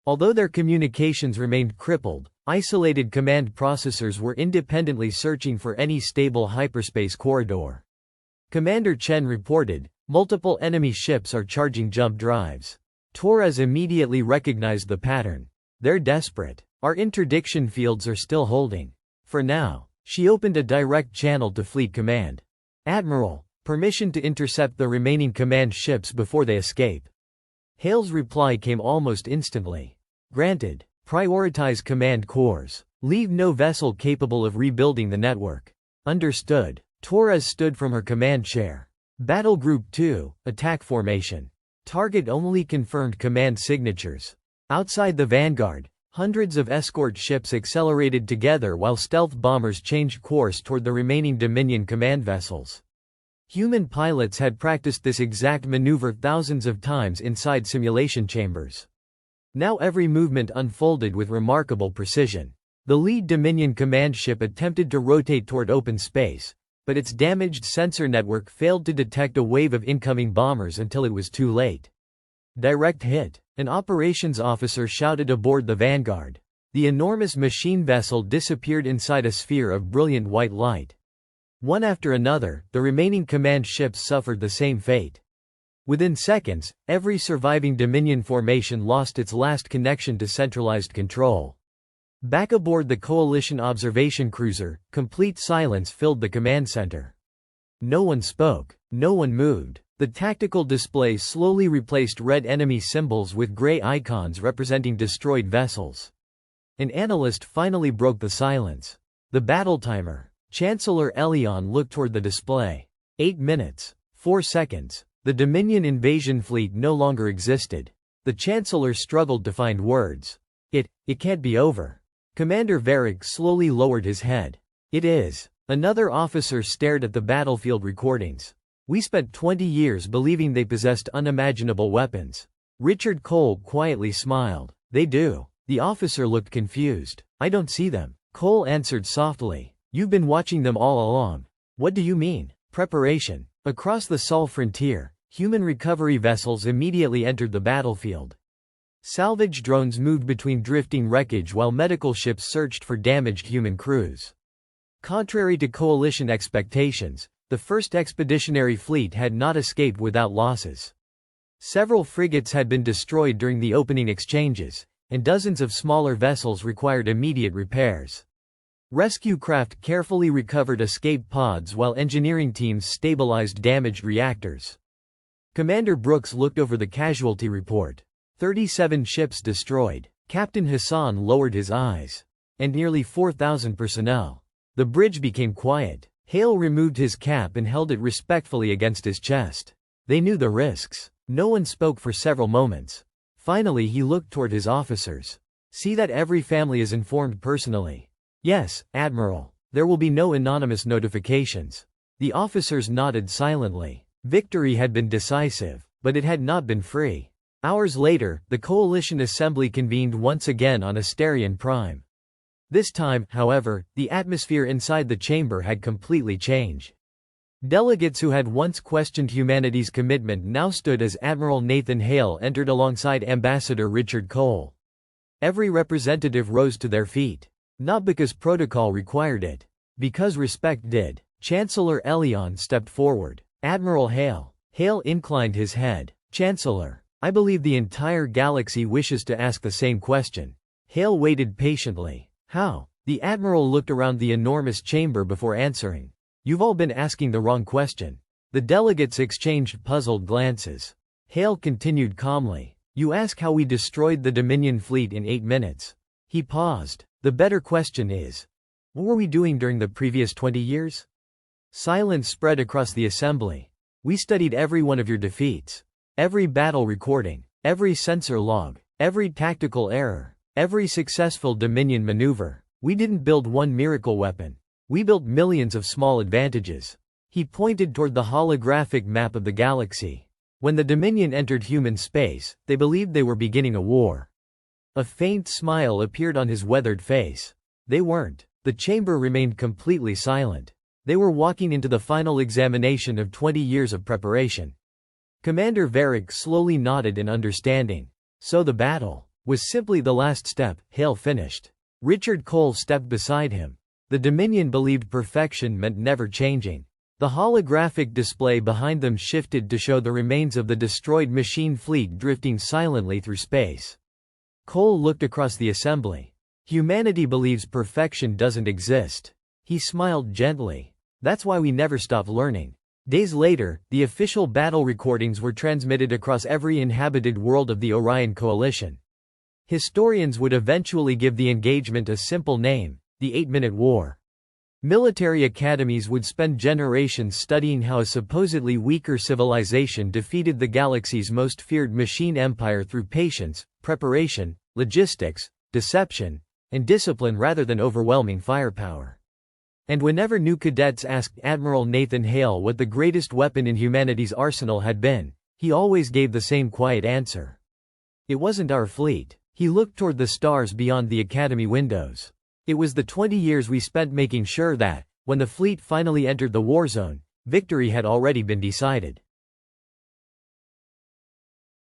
Although their communications remained crippled, isolated command processors were independently searching for any stable hyperspace corridor. Commander Chen reported, multiple enemy ships are charging jump drives. Torres immediately recognized the pattern. They're desperate. Our interdiction fields are still holding. For now, she opened a direct channel to Fleet Command. Admiral, permission to intercept the remaining command ships before they escape. Hale's reply came almost instantly. Granted. Prioritize command cores. Leave no vessel capable of rebuilding the network. Understood. Torres stood from her command chair. Battle Group 2, attack formation. Target only confirmed command signatures. Outside the Vanguard, hundreds of escort ships accelerated together while stealth bombers changed course toward the remaining Dominion command vessels. Human pilots had practiced this exact maneuver thousands of times inside simulation chambers. Now every movement unfolded with remarkable precision. The lead Dominion command ship attempted to rotate toward open space, but its damaged sensor network failed to detect a wave of incoming bombers until it was too late. Direct hit. An operations officer shouted aboard the Vanguard. The enormous machine vessel disappeared inside a sphere of brilliant white light. One after another, the remaining command ships suffered the same fate. Within seconds, every surviving Dominion formation lost its last connection to centralized control. Back aboard the Coalition observation cruiser, complete silence filled the command center. No one spoke. No one moved. The tactical display slowly replaced red enemy symbols with gray icons representing destroyed vessels. An analyst finally broke the silence. The battle timer. Chancellor Elion looked toward the display. 8 minutes. 4 seconds. The Dominion invasion fleet no longer existed. The Chancellor struggled to find words. It can't be over. Commander Varric slowly lowered his head. It is. Another officer stared at the battlefield recordings. We spent 20 years believing they possessed unimaginable weapons. Richard Cole quietly smiled. They do. The officer looked confused. I don't see them. Cole answered softly. You've been watching them all along. What do you mean? Preparation. Across the Sol frontier, human recovery vessels immediately entered the battlefield. Salvage drones moved between drifting wreckage while medical ships searched for damaged human crews. Contrary to Coalition expectations, the first expeditionary fleet had not escaped without losses. Several frigates had been destroyed during the opening exchanges, and dozens of smaller vessels required immediate repairs. Rescue craft carefully recovered escape pods while engineering teams stabilized damaged reactors. Commander Brooks looked over the casualty report. 37 ships destroyed. Captain Hassan lowered his eyes. and nearly 4,000 personnel. The bridge became quiet. Hale removed his cap and held it respectfully against his chest. They knew the risks. No one spoke for several moments. Finally he looked toward his officers. See that every family is informed personally. Yes, Admiral. There will be no anonymous notifications. The officers nodded silently. Victory had been decisive, but it had not been free. Hours later, the Coalition Assembly convened once again on Asterion Prime. This time, however, the atmosphere inside the chamber had completely changed. Delegates who had once questioned humanity's commitment now stood as Admiral Nathan Hale entered alongside Ambassador Richard Cole. Every representative rose to their feet. Not because protocol required it. Because respect did. Chancellor Elion stepped forward. Admiral Hale. Hale inclined his head. Chancellor, I believe the entire galaxy wishes to ask the same question. Hale waited patiently. How? The Admiral looked around the enormous chamber before answering. You've all been asking the wrong question. The delegates exchanged puzzled glances. Hale continued calmly. You ask how we destroyed the Dominion fleet in 8 minutes. He paused. The better question is, what were we doing during the previous 20 years? Silence spread across the assembly. We studied every one of your defeats. Every battle recording. Every sensor log. Every tactical error. Every successful Dominion maneuver. We didn't build one miracle weapon. We built millions of small advantages. He pointed toward the holographic map of the galaxy. When the Dominion entered human space, they believed they were beginning a war. A faint smile appeared on his weathered face. They weren't. The chamber remained completely silent. They were walking into the final examination of 20 years of preparation. Commander Varric slowly nodded in understanding. So the battle was simply the last step, Hale finished. Richard Cole stepped beside him. The Dominion believed perfection meant never changing. The holographic display behind them shifted to show the remains of the destroyed machine fleet drifting silently through space. Cole looked across the assembly. Humanity believes perfection doesn't exist. He smiled gently. That's why we never stop learning. Days later, the official battle recordings were transmitted across every inhabited world of the Orion Coalition. Historians would eventually give the engagement a simple name: the 8-Minute War. Military academies would spend generations studying how a supposedly weaker civilization defeated the galaxy's most feared machine empire through patience, preparation, logistics, deception, and discipline rather than overwhelming firepower. And whenever new cadets asked Admiral Nathan Hale what the greatest weapon in humanity's arsenal had been, he always gave the same quiet answer. It wasn't our fleet. He looked toward the stars beyond the academy windows. It was the 20 years we spent making sure that, when the fleet finally entered the war zone, victory had already been decided.